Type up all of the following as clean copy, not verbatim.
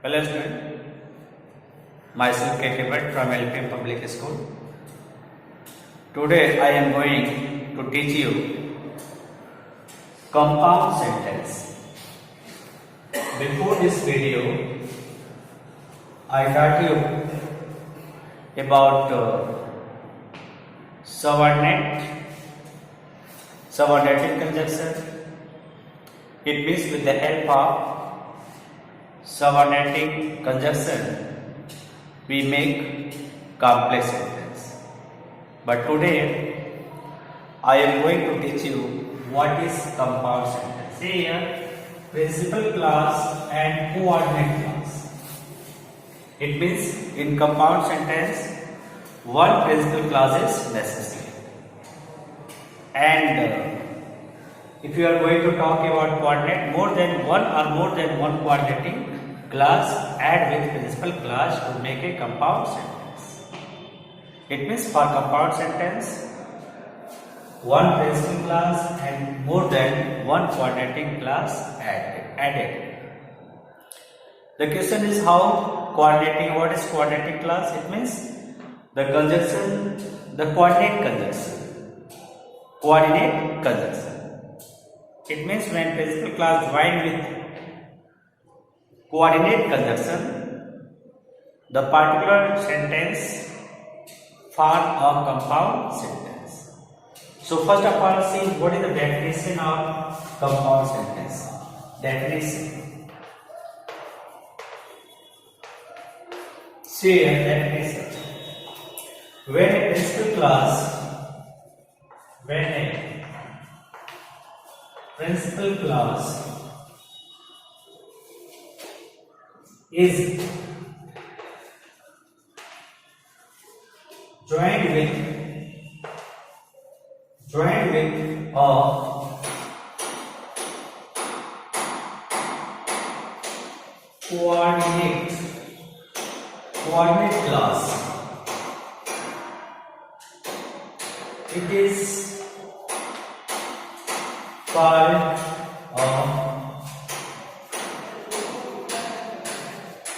Hello student, myself K.K. Bhatt from LPM Public School. Today I am going to teach you compound sentence. Before this video, I taught you about subordinated conjunction. It means with the help of subordinating conjunction we make complex sentence. But today I am going to teach you what is compound sentence. See here, principal clause and coordinate clause. It means in compound sentence one principal clause is necessary, and if you are going to talk about coordinate, more than one coordinating clause add with principal clause to make a compound sentence. It means for compound sentence, one principal clause and more than one coordinating clause added. The question is how coordinating. What is coordinating clause? It means the conjunction, the coordinate conjunction. Coordinate conjunction. It means when principal clause joined with coordinate conjunction, the particular sentence form a compound sentence. So first of all, see what is the definition of compound sentence. Definition. See here, definition. When a principal clause is joined with a coordinate clause, it is called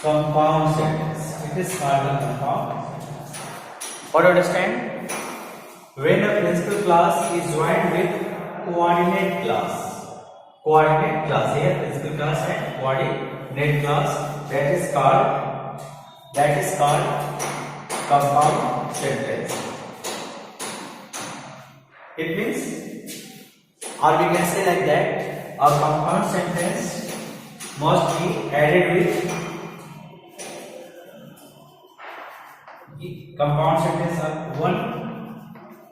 compound sentence. It is called a compound sentence. What do you understand? When a principal clause is joined with coordinate clause. Coordinate clause here, principal clause and coordinate clause, that is called compound sentence. It means, or we can say like that, a compound sentence must be added with compound sentence are one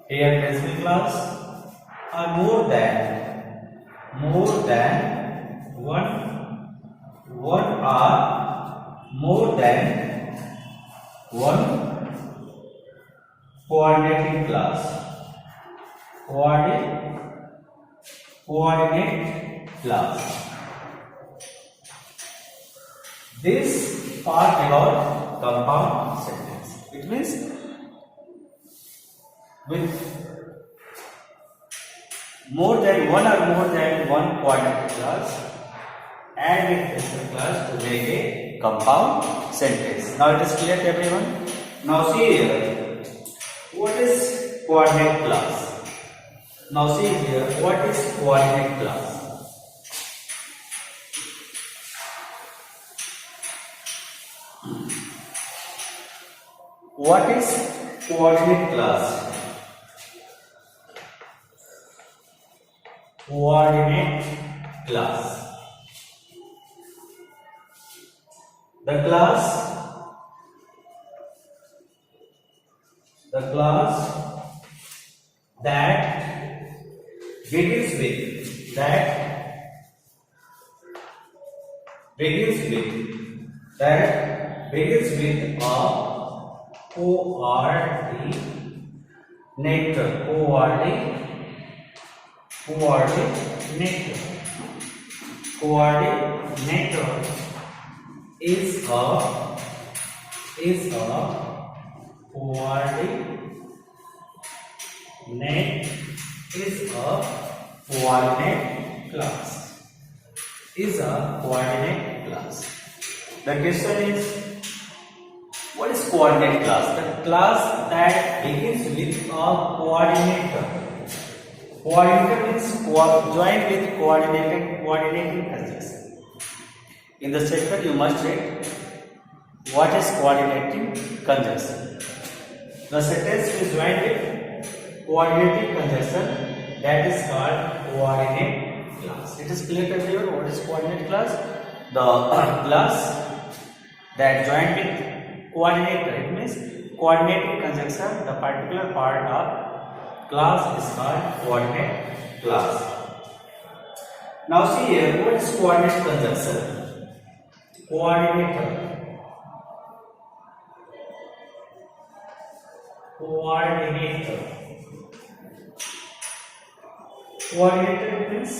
here principal clause or more than one or more than one coordinating clause. Coordinate clause. This part about compound sentence. It means with more than one coordinate clause and with principal clause to make a compound sentence. Now it is clear to everyone. Now see here, what is coordinate clause? Now see here, what is coordinate clause? What is coordinate clause? Coordinate clause. The clause that begins with a coordinator is a coordinate class. Is a coordinate class. The question is, what is coordinate class? The class that begins with a coordinator. Coordinator means joined with coordinating conjunction. In the chapter you must read what is coordinating conjunction. The sentence is joined with coordinating conjunction, that is called coordinate class. It is clear to everyone what is coordinate class? The class that joined with coordinator, it means coordinating conjunction, the particular part of class is called coordinate class. Now see here, what is coordinate conjunction? Coordinator. Coordinator means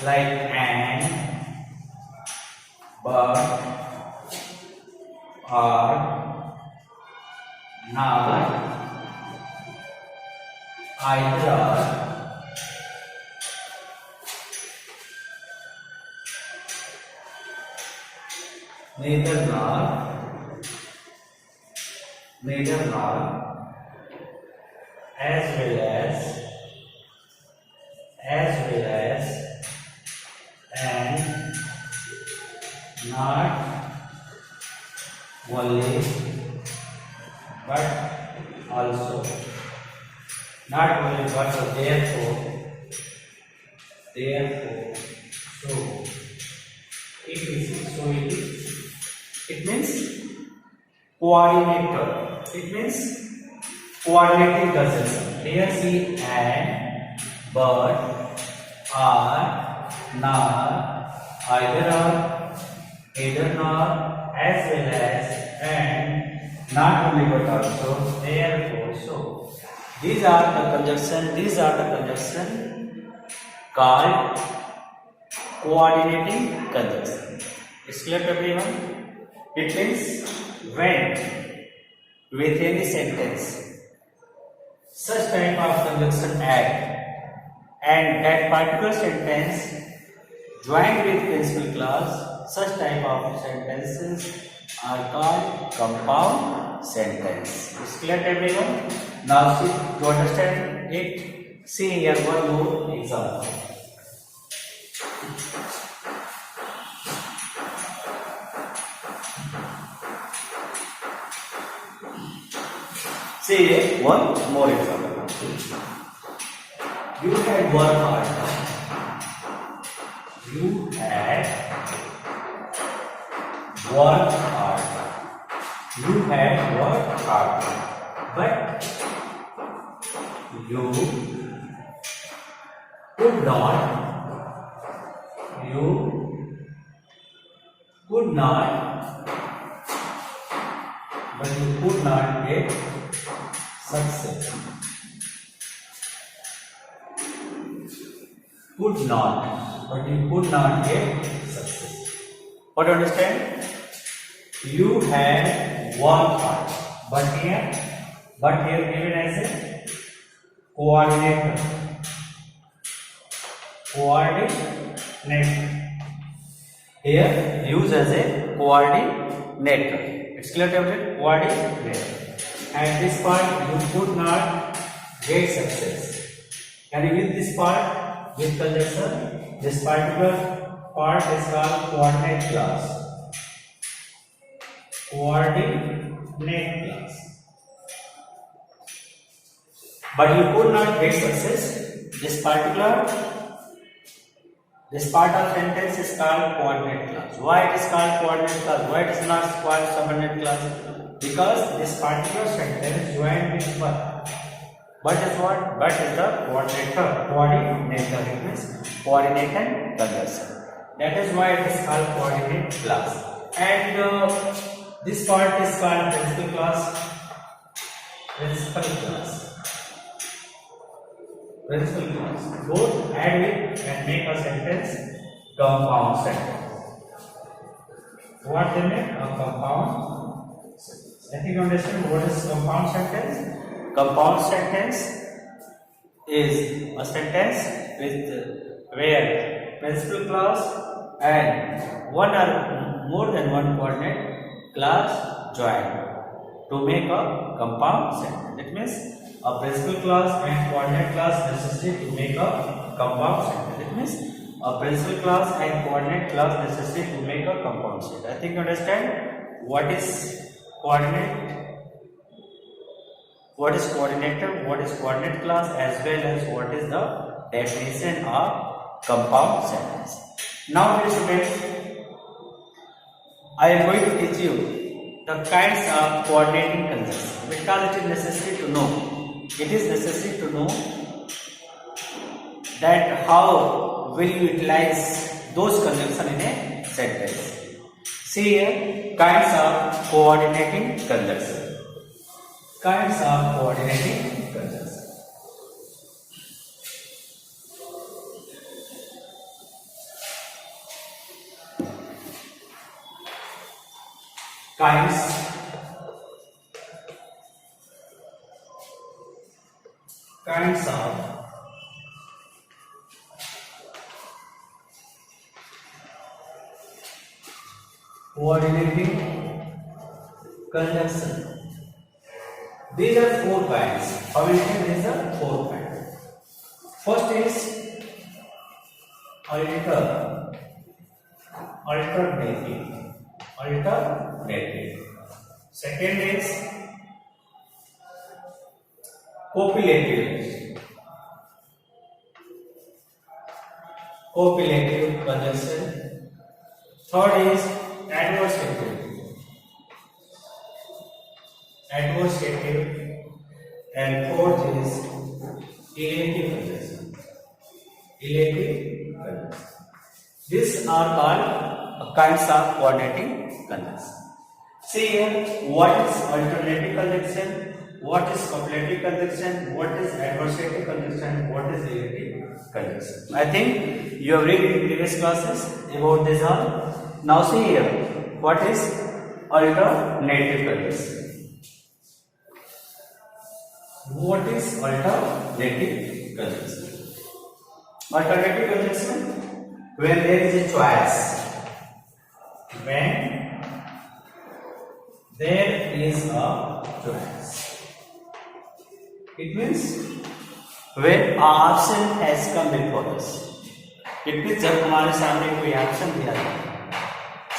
like and, but, or, not, either, neither nor, as well as, and, not only, but also, not only but also, therefore, so, it means coordinator. It means coordinating conjunction. Here see and, but, are, not, either nor, as well as, and, not only but also, therefore so. These are the conjunction called coordinating conjunction. It's clear to everyone? It means when with any sentence such type of conjunction act and that particular sentence joined with principal clause, such type of sentences are called compound sentence. It's clear to everyone? Now see, to understand it, see here one more example. See one more example. You had worked hard. You had worked hard. You had worked hard. But you could not get success. Could not get success. What do you understand? You had worked hard, but here given as a coordinator. Here used as a coordinator. It's clear to everyone? Coordinator. At this part you could not get success. And with this part, with conjunction, this particular part is called coordinate class. Coordinate class. But you could not get success. This part of sentence is called coordinate class. Why it is called coordinate class? Why it is not called subordinate class? Because this particular sentence joined with but. But is what? But is the coordinator. It means coordinating conjunction. That is why it is called coordinate class. And this part is called principal class. Both add with and make a sentence compound sentence. What they make? A compound sentence. I think you understand what is compound sentence? Compound sentence is a sentence with where principal clause and one or more than one coordinate class join to make a compound sentence. That means a principal class and coordinate class necessary to make a compound sentence. That means a principal class and coordinate class necessary to make a compound set. I think you understand what is coordinate, what is coordinator, what is coordinate class, as well as what is the definition of compound sentence. Now dear students, I am going to teach you the kinds of coordinating conjunction, because it is necessary to know. It is necessary to know that how will you utilize those conjunction in a sentence. See here, kinds of coordinating conjunction. Kinds of coordinating conjunction. Kinds of coordinating conjunction. These are four kinds. How many kinds? These are four kinds. First is alternative. Second is copilative conjunction. Third is adversative, and fourth is elative conjunction. These are called kinds of coordinating conjunction. See here, what is alternative conjunction, what is copilative conjunction, what is adversative conjunction, what is elative conjunction. I think you have read in previous classes about this all. Now see here, what is alternative conjunction? What is alternative conjunction? Alternative conjunction, when there is a choice. When there is a choice. It means when an option has come before us. It means जब हमारे सामने कोई option दिया जाता है,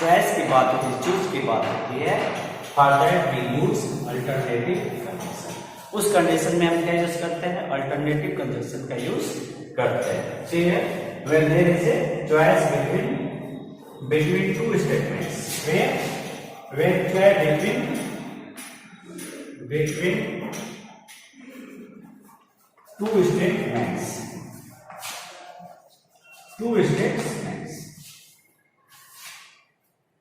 choice की बात होती है, चूज की बात होती है, for that we use alternative conjunction. उस कंडीशन में हम क्या यूज करते हैं? अल्टरनेटिव कंजंक्शन का यूज करते हैं. ठीक है, when there is a choice between two statements, when between two statements.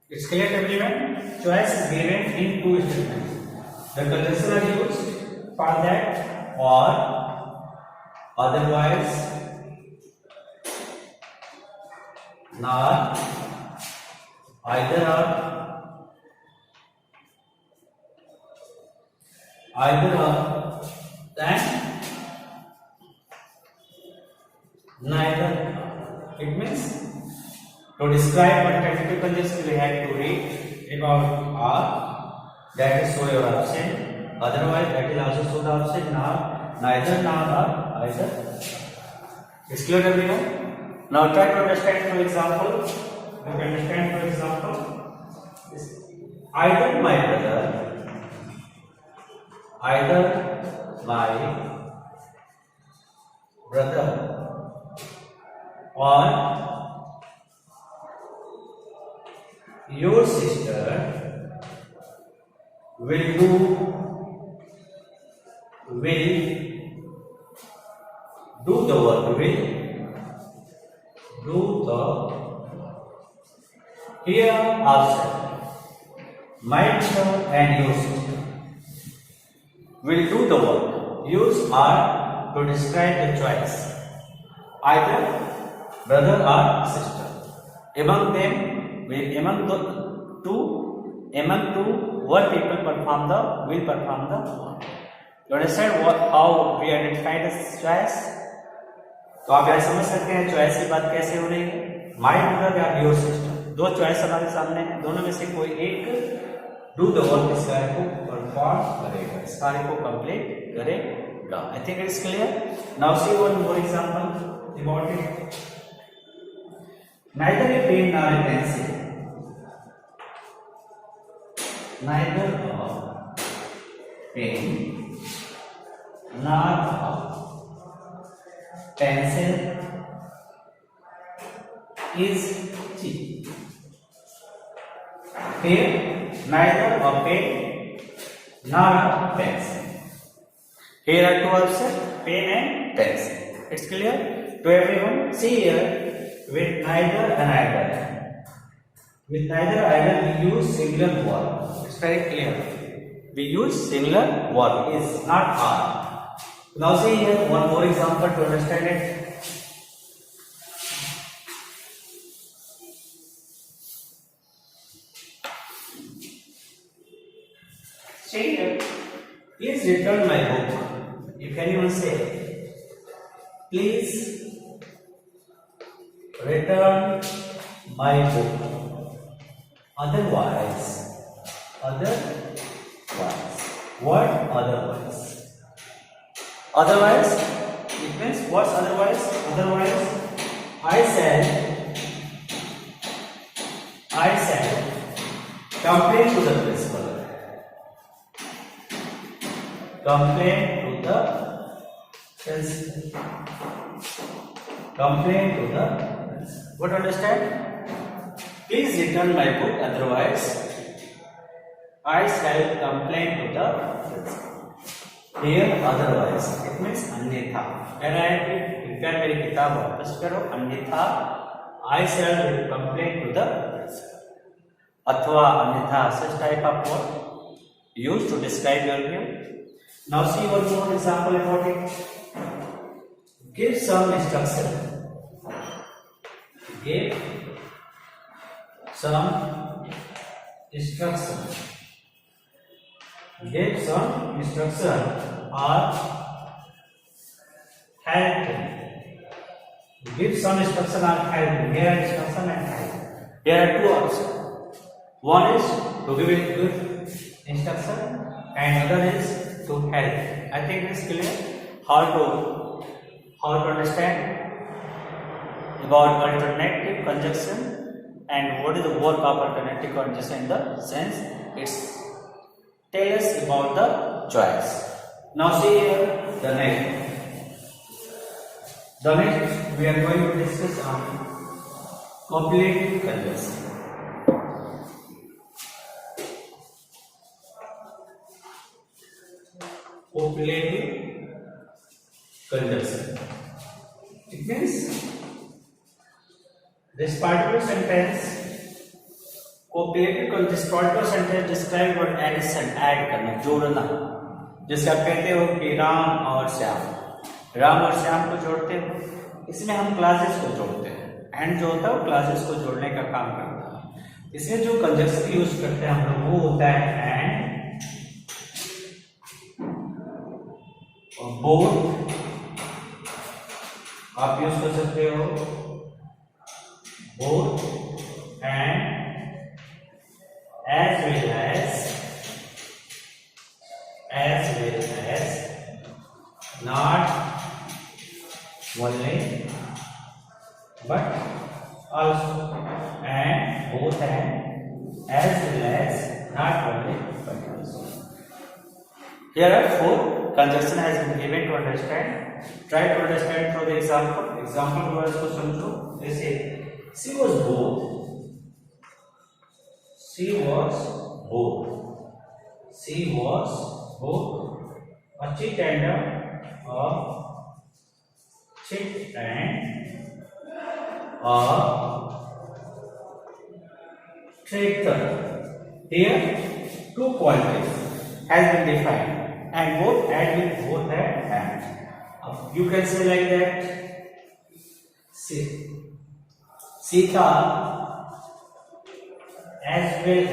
It's clear to everyone? Choice is given in two statements. The conjunction are used for that, or otherwise not, either or, then neither. It means to describe alternative conjunction we have to read about or, that is show your option, otherwise that is also show the option, nor, neither, nor, or either. Is clear everyone? Now try to understand for example. You can understand for example, either my brother or your sister will do the work, here option, my brother and your sister will do the work. Use are to describe the choice, either brother or sister. Among two, one people will perform the work. You understand how we identify this choice? तो आप यह समझ सकते हैं choice की बात कैसे हो रही है. माय ब्रदर या योर सिस्टर, दो चॉइस हमारे सामने है, दोनों में से कोई एक डू द वर्क इस कार्य को परफॉर्म करेगा, इस कार्य को कंप्लीट करेगा। I think it is clear. Now see one more example about it. neither a pen nor a pencil, neither a pen nor a pencil is cheap. Here neither a pen nor a pencil. Here are two options, pen and pencil. It's clear to everyone. See here, with neither and either. With neither either we use singular verb. It's very clear. We use singular verb. Is not are. Now see here one more example to understand it. See here. Please return my book. You can even say, please return my book. Otherwise, what otherwise? Otherwise, it means what's otherwise? Otherwise, I shall complain to the principal. Complain to the principal. Complain to the principal. What understand? Please return my book, otherwise I shall complain to the principal. Here otherwise it means अन्यथा. When I कृपया मेरी किताब वापस करो, अन्यथा I shall complain to the principal. अथवा अन्यथा such type of word used to describe your view. Now see one more example about it. Give some instruction. Give some instruction. Give some instruction or help. Give some instruction or help. Here are instruction and help. Here are two options. One is to give it good instruction and other is to help. I think it is clear how to understand about alternative conjunction and what is the work of alternative conjunction in the sense it's tell us about the choice. Now see here the next we are going to discuss on copulative conjunction. Copulative conjunction. It means this particular sentence, this particular sentence describe what addition, add करना, जोड़ना. जैसे आप कहते हो कि राम और श्याम को जोड़ते हो, इसमें हम क्लासेस को जोड़ते हैं. एंड जो होता है वो क्लासेस को जोड़ने का काम करता है. इसमें जो कंजक्शन यूज करते हैं हम लोग वो होता है एंड और बोथ. आप यूज कर सकते हो both and as well as not only but also, and both and as well as not only but also. Here are four conjunction has been given to understand. Try to understand through the example. Example words को समझो. जैसे she was bored. A chit and a tractor. Here two qualities has been defined and both add with both and. You can say like that. Sita as well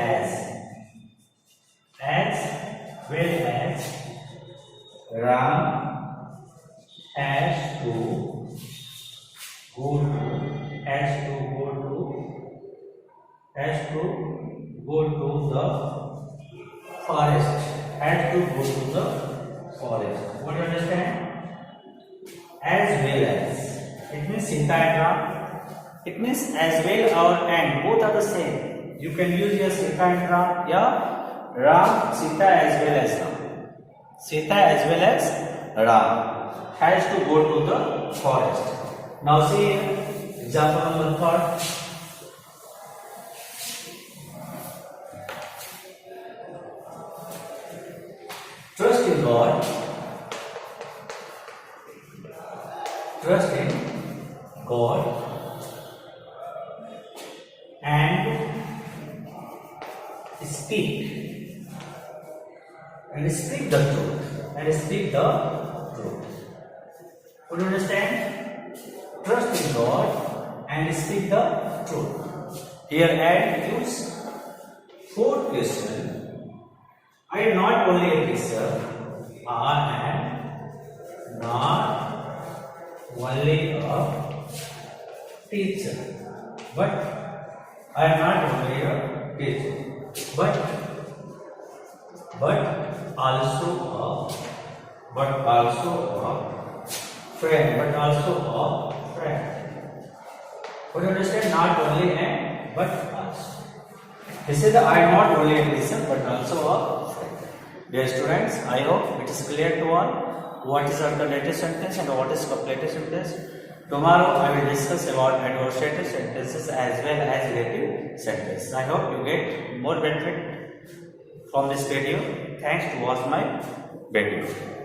as Ram has to go to go to the forest. Had to go to the forest. What do you understand? As well as. It means Sita and Ram. It means as well or and. Both are the same. You can use your Sita and Ram. Yeah. Ram, Sita as well as Ram. Sita as well as Ram has to go to the forest. Now see example number 3. Trust in God. Trust in God and speak the truth. And speak the truth. Would you understand? Trust in God and speak the truth. Here and gives 4 questions. I am not only a teacher, I am not only a teacher, but I am not only a teacher, but also a friend, Would you understand? Not only and but also. This is the I am not only a teacher, but also a friend. Dear students, I hope it is clear to all what is alternative sentence and what is completive sentence. Tomorrow I will discuss about adversative sentences as well as relative sentences. I hope you get more benefit from this video. Thanks to watch my video.